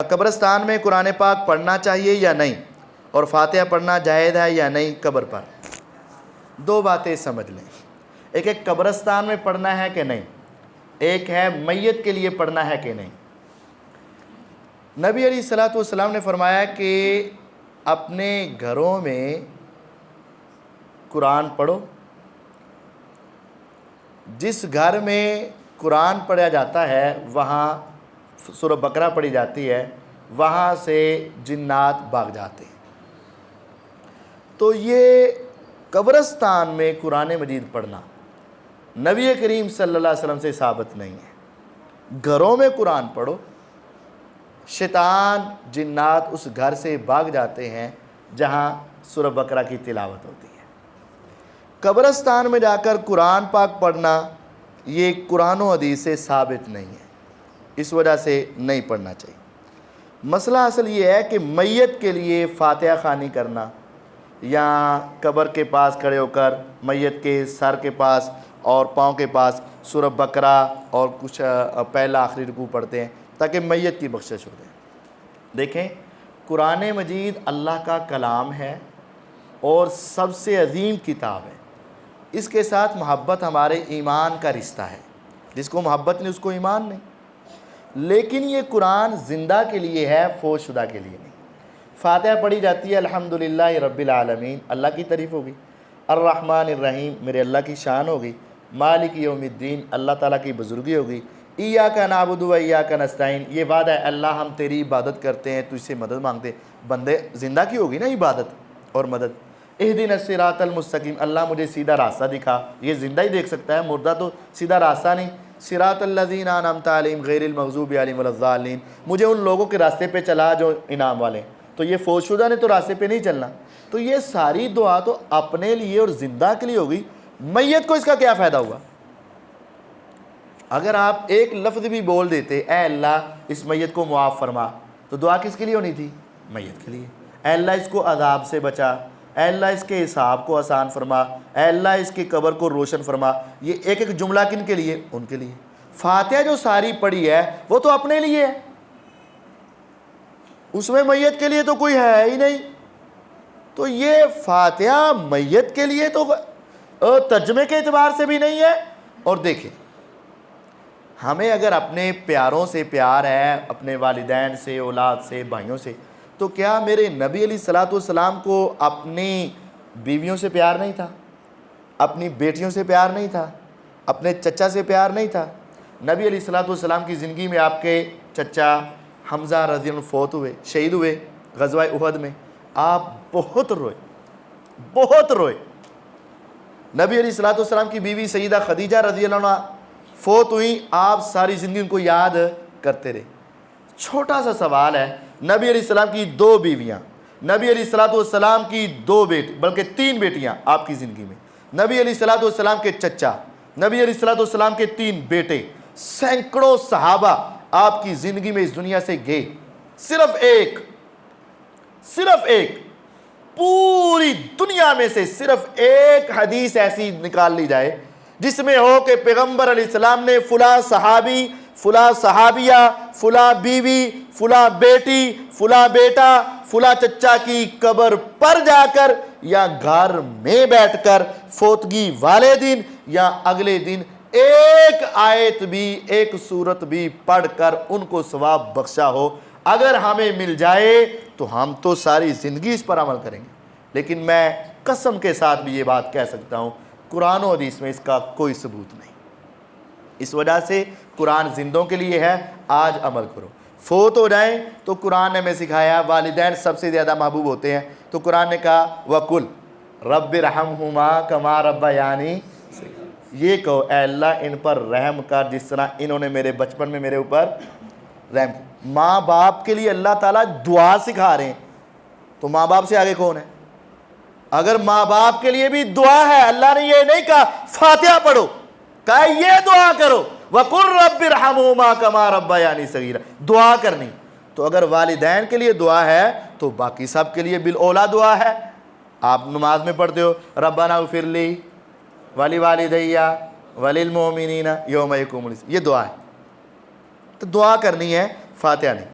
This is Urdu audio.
قبرستان میں قرآن پاک پڑھنا چاہیے یا نہیں، اور فاتحہ پڑھنا جائز ہے یا نہیں قبر پر؟ دو باتیں سمجھ لیں، ایک قبرستان میں پڑھنا ہے کہ نہیں، ایک ہے میت کے لیے پڑھنا ہے کہ نہیں۔ نبی علیہ الصلوۃ والسلام نے فرمایا کہ اپنے گھروں میں قرآن پڑھو، جس گھر میں قرآن پڑھا جاتا ہے وہاں سورہ بقرہ پڑھی جاتی ہے، وہاں سے جنات بھاگ جاتے ہیں۔ تو یہ قبرستان میں قرآن مجید پڑھنا نبی کریم صلی اللہ علیہ وسلم سے ثابت نہیں ہے۔ گھروں میں قرآن پڑھو، شیطان جنات اس گھر سے بھاگ جاتے ہیں جہاں سورہ بقرہ کی تلاوت ہوتی ہے۔ قبرستان میں جا کر قرآن پاک پڑھنا یہ قرآن و حدیث سے ثابت نہیں ہے، اس وجہ سے نہیں پڑھنا چاہیے۔ مسئلہ اصل یہ ہے کہ میت کے لیے فاتحہ خوانی کرنا یا قبر کے پاس کھڑے ہو کر میت کے سر کے پاس اور پاؤں کے پاس سورہ بقرہ اور کچھ پہلا آخری رکوع پڑھتے ہیں تاکہ میت کی بخشش ہو جائے۔ دیکھیں، قرآن مجید اللہ کا کلام ہے اور سب سے عظیم کتاب ہے، اس کے ساتھ محبت ہمارے ایمان کا رشتہ ہے، جس کو محبت نہیں اس کو ایمان نہیں۔ لیکن یہ قرآن زندہ کے لیے ہے، فوت شدہ کے لیے نہیں۔ فاتحہ پڑھی جاتی ہے الحمدللہ رب العالمین، اللہ کی تعریف ہوگی، الرحمن الرحیم میرے اللہ کی شان ہوگی، مالک یوم الدین اللہ تعالیٰ کی بزرگی ہوگی، ایاک نعبد و ایاک نستعین یہ وعدہ ہے اللہ ہم تیری عبادت کرتے ہیں، تجھ سے مدد مانگتے ہیں۔ بندے زندہ کی ہوگی نا عبادت اور مدد۔ اہدنا الصراط المستقیم اللہ مجھے سیدھا راستہ دکھا، یہ زندہ ہی دیکھ سکتا ہے، مردہ تو سیدھا راستہ نہیں۔ صراط الذین انعمت علیہم غیر المغضوب علیہم ولا الضالین مجھے ان لوگوں کے راستے پہ چلا جو انعام والے ہیں۔ تو یہ فوت شدہ نے تو راستے پہ نہیں چلنا۔ تو یہ ساری دعا تو اپنے لیے اور زندہ کے لیے ہوگی، میت کو اس کا کیا فائدہ ہوا؟ اگر آپ ایک لفظ بھی بول دیتے اے اللہ اس میت کو معاف فرما، تو دعا کس کے لیے ہونی تھی؟ میت کے لیے۔ اے اللہ اس کو عذاب سے بچا، اے اللہ اس کے حساب کو آسان فرما، اے اللہ اس کی قبر کو روشن فرما۔ یہ ایک ایک جملہ کن کے لیے؟ ان کے لیے۔ فاتحہ جو ساری پڑھی ہے وہ تو اپنے لیے ہے، اس میں میت کے لیے تو کوئی ہے ہی نہیں۔ تو یہ فاتحہ میت کے لیے تو ترجمے کے اعتبار سے بھی نہیں ہے۔ اور دیکھیں، ہمیں اگر اپنے پیاروں سے پیار ہے، اپنے والدین سے، اولاد سے، بھائیوں سے، تو کیا میرے نبی علیہ الصلوۃ والسلام کو اپنی بیویوں سے پیار نہیں تھا؟ اپنی بیٹیوں سے پیار نہیں تھا؟ اپنے چچا سے پیار نہیں تھا؟ نبی علیہ الصلوۃ والسلام کی زندگی میں آپ کے چچا حمزہ رضی اللہ عنہ فوت ہوئے، شہید ہوئے غزوہ احد میں، آپ بہت روئے، بہت روئے۔ نبی علیہ الصلوۃ والسلام کی بیوی سیدہ خدیجہ رضی اللہ عنہ فوت ہوئی، آپ ساری زندگی ان کو یاد کرتے رہے۔ چھوٹا سا سوال ہے، نبی علیہ السلام کی دو بیویاں، نبی علیہ الصلوۃ والسلام کی دو بیٹے بلکہ تین بیٹیاں آپ کی زندگی میں، نبی علیہ الصلوۃ والسلام کے چچا، نبی علیہ الصلوۃ والسلام کے تین بیٹے، سینکڑوں صحابہ آپ کی زندگی میں اس دنیا سے گئے، صرف ایک پوری دنیا میں سے صرف ایک حدیث ایسی نکال لی جائے جس میں ہو کہ پیغمبر علیہ السلام نے فلاں صحابی، فلاں صحابیہ، فلاں بیوی، فلاں بیٹی، فلاں بیٹا، فلاں چچا کی قبر پر جا کر یا گھر میں بیٹھ کر فوتگی والے دن یا اگلے دن ایک آیت بھی، ایک سورت بھی پڑھ کر ان کو ثواب بخشا ہو۔ اگر ہمیں مل جائے تو ہم تو ساری زندگی اس پر عمل کریں گے۔ لیکن میں قسم کے ساتھ بھی یہ بات کہہ سکتا ہوں، قرآن و حدیث میں اس کا کوئی ثبوت نہیں۔ اس وجہ سے قرآن زندوں کے لیے ہے، آج عمل کرو۔ فوت ہو جائیں تو قرآن نے ہمیں سکھایا والدین سب سے زیادہ محبوب ہوتے ہیں، تو قرآن نے کہا وَقُلْ رَبِّ ارْحَمْهُمَا كَمَا رَبَّيَانِي، یہ کہو اے اللہ ان پر رحم کر جس طرح انہوں نے میرے بچپن میں میرے اوپر رحم کر۔ ماں باپ کے لیے اللہ تعالیٰ دعا سکھا رہے ہیں، تو ماں باپ سے آگے کون ہے؟ اگر ماں باپ کے لیے بھی دعا ہے، اللہ نے یہ نہیں کہا فاتحہ پڑھو، کہا یہ دعا کرو وَقُلْ رَبِّ ارْحَمْهُمَا كَمَا رَبَّيَانِي صَغِيرًا، دعا کرنی۔ تو اگر والدین کے لیے دعا ہے تو باقی سب کے لیے بالاولیٰ دعا ہے۔ آپ نماز میں پڑھتے ہو ربنا اغفر لی وَلِوَالِدَيَّ وَلِلْمُؤْمِنِينَ يَوْمَ يَقُومُ الْحِسَابُ، یہ دعا ہے، تو دعا کرنی ہے، فاتحہ نہیں۔